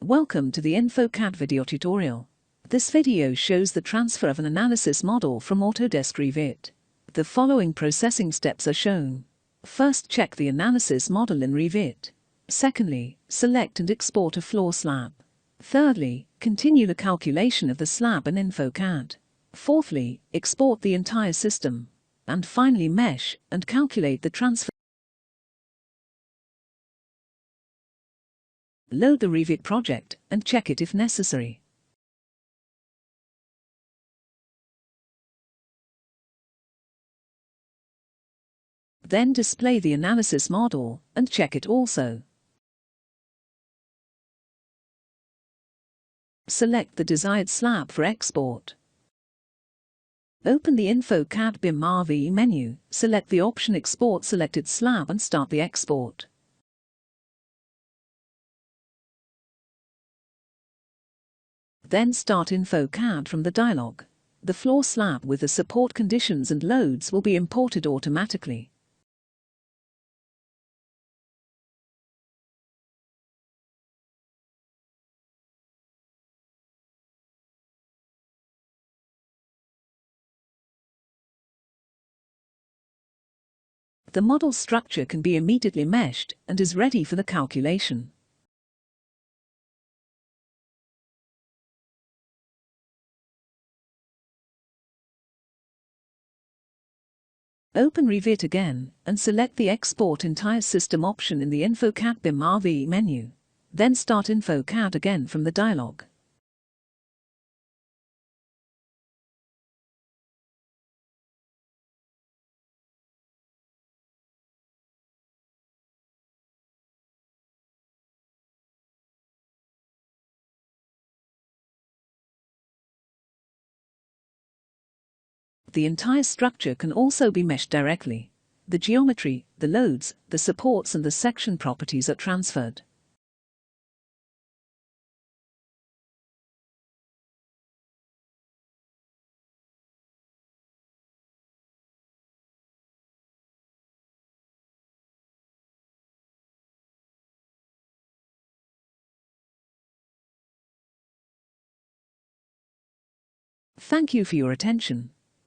Welcome to the InfoCAD video tutorial. This video shows the transfer of an analysis model from Autodesk Revit. The following processing steps are shown. First, check the analysis model in Revit. Secondly, select and export a floor slab. Thirdly, continue the calculation of the slab in InfoCAD. Fourthly, export the entire system. And finally, mesh and calculate the transfer. Load the Revit project and check it if necessary. Then display the analysis model and check it also. Select the desired slab for export. Open the InfoCAD BIM RV menu, select the option Export Selected Slab and start the export. Then start InfoCAD from the dialog. The floor slab with the support conditions and loads will be imported automatically. The model structure can be immediately meshed and is ready for the calculation. Open Revit again and select the Export Entire System option in the InfoCAD BIM RV menu. Then start InfoCAD again from the dialog. The entire structure can also be meshed directly. The geometry, the loads, the supports and the section properties are transferred. Thank you for your attention.